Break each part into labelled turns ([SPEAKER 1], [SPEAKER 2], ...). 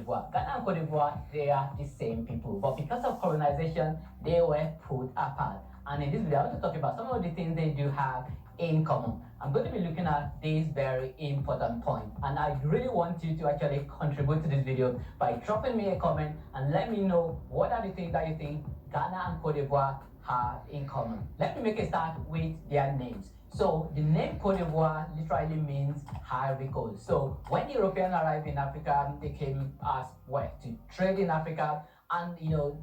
[SPEAKER 1] d'Ivoire. Ghana and Cote d'Ivoire, they are the same people, but because of colonization, they were put apart. And in this video, I want to talk about some of the things they do have in common. I'm going to be looking at this very important point, and I really want you to actually contribute to this video by dropping me a comment and let me know what are the things that you think Ghana and Cote d'Ivoire have in common. Let me make a start with their names. So the name Cote d'Ivoire literally means Ivory Coast. So when the Europeans arrived in Africa, they came as well to trade in Africa. And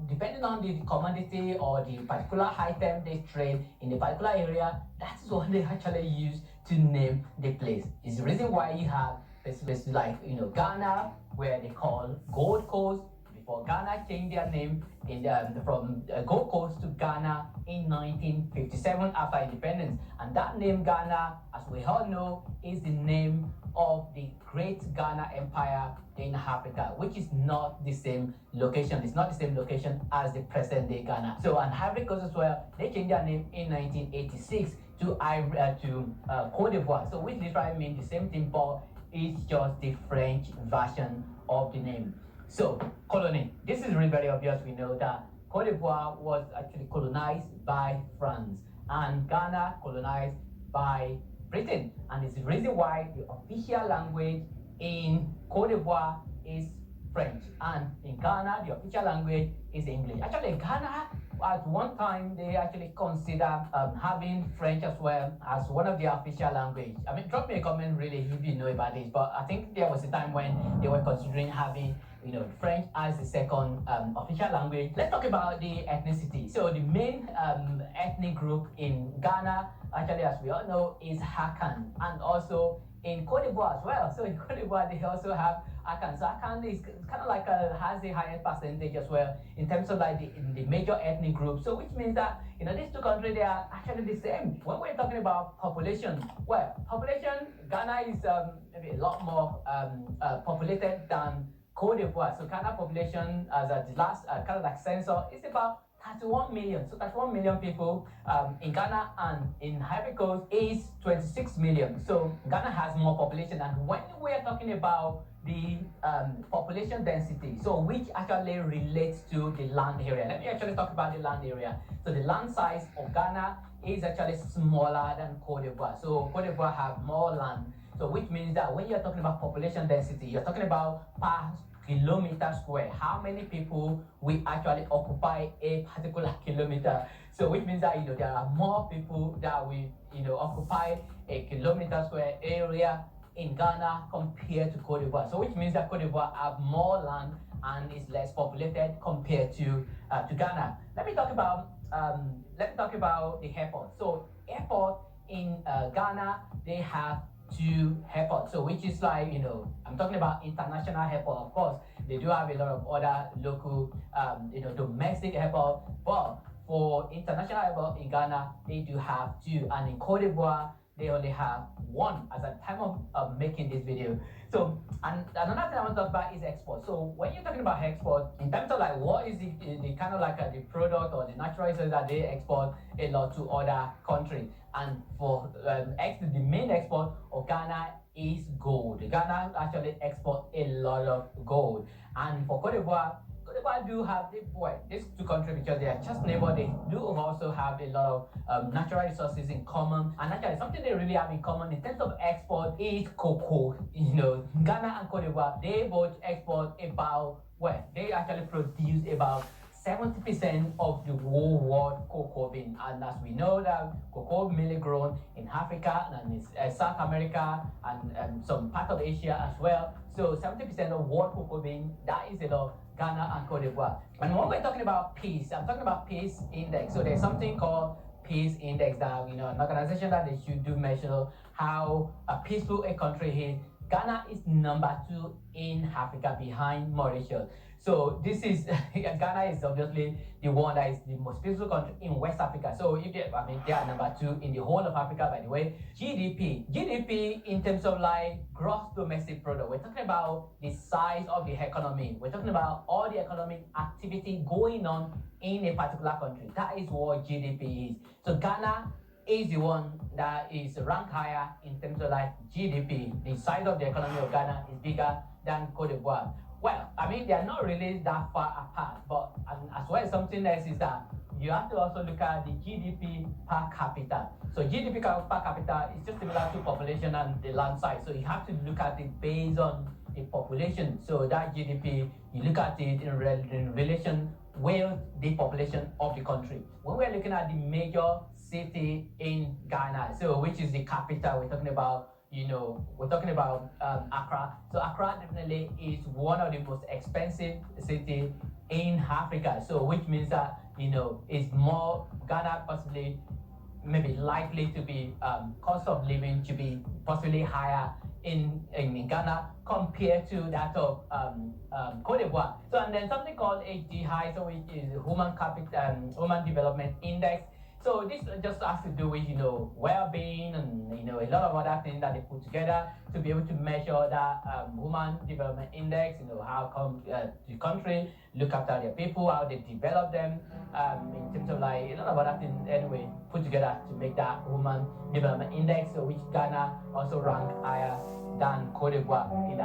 [SPEAKER 1] depending on the commodity or the particular item they trade in a particular area, that is what they actually use to name the place. It's the reason why you have places like Ghana, where they call Gold Coast. Before Ghana changed their name from Gold Coast to Ghana in 1957 after independence. And that name Ghana, as we all know, is the name of the great Ghana Empire in Africa, which is not the same location. It's not the same location as the present day Ghana. So, and Ivory Coast as well, they changed their name in 1986 to Cote d'Ivoire. So, which literally means the same thing, but it's just the French version of the name. So, colony. This is really very obvious. We know that Cote d'Ivoire was actually colonized by France and Ghana colonized by Britain. And it's the reason why the official language in Cote d'Ivoire is French, and in Ghana the official language is English. Actually, Ghana at one time they actually consider having French as well as one of their official language. I mean, drop me a comment really if you know about this, but I think there was a time when they were considering having French as the second official language. Let's talk about the ethnicity. So the main ethnic group in Ghana, actually, as we all know, is Akan, and also in Cote d'Ivoire as well. So in Cote d'Ivoire, they also have Akan. So Akan is kind of like has the highest percentage as well in terms of like the major ethnic group. So which means that these two countries, they are actually the same. When we're talking about population, well, population, Ghana is maybe a lot more populated than Cote d'Ivoire. So Ghana population, as at the last kind of like census, is about 31 million. So 31 million people in Ghana, and in Ivory Coast is 26 million. So Ghana has more population. And when we are talking about the population density, so which actually relates to the land area. Let me actually talk about the land area. So the land size of Ghana is actually smaller than Cote d'Ivoire. So Cote d'Ivoire have more land. So which means that when you're talking about population density, you're talking about per kilometer square, how many people we actually occupy a particular kilometer. So which means that there are more people that we occupy a kilometer square area in Ghana compared to Cote d'Ivoire. So which means that Cote d'Ivoire have more land and is less populated compared to Ghana. Let me talk about the airport. So airport in Ghana, they have two airports, so which is like I'm talking about international airport. Of course they do have a lot of other local domestic airport, but for international airport in Ghana they do have two, and in Cote d'Ivoire they only have one as at the time of making this video. So, and another thing I want to talk about is export. So when you're talking about export, in terms of like what is the kind of like the product or the natural resources that they export a lot to other countries, and for the main export of Ghana is gold. Ghana actually export a lot of gold, and for Cote d'Ivoire do have these two countries, because they are just neighbor, they do also have a lot of natural resources in common. And actually something they really have in common in terms of export is cocoa. Ghana and Cote d'Ivoire, they both export about, they actually produce about 70% of the whole world cocoa bean. And as we know that cocoa mainly grown in Africa and in South America and some part of Asia as well. So 70% of world cocoa bean, that is a lot. Ghana and Cote d'Ivoire. And when we're talking about peace, I'm talking about peace index. So there's something called peace index that an organization that they should do measure how peaceful a country is. Ghana is number 2 in Africa behind Mauritius. So this is Ghana is obviously the one that is the most peaceful country in West Africa. So if they are number 2 in the whole of Africa, by the way. GDP in terms of like gross domestic product. We're talking about the size of the economy. We're talking about all the economic activity going on in a particular country. That is what GDP is. So Ghana is the one that is ranked higher in terms of like GDP. The size of the economy of Ghana is bigger than Cote d'Ivoire. Well, I mean, they are not really that far apart, but and as well, something else is that you have to also look at the GDP per capita. So GDP per capita is just similar to population and the land size. So you have to look at it based on the population. So that GDP, you look at it in relation with the population of the country. When we're looking at the major city in Ghana, so which is the capital, we're talking about, we're talking about Accra. So Accra definitely is one of the most expensive city in Africa. So which means that it's more Ghana possibly maybe likely to be cost of living to be possibly higher in Ghana compared to that of Cote d'Ivoire. So and then something called HDI, so which is Human Development Index. So this just has to do with well-being and a lot of other things that they put together to be able to measure that Human Development Index. How come the country look after their people, how they develop them, in terms of like a lot of other things anyway put together to make that Human Development Index, so which Ghana also rank higher than Cote d'Ivoire in that.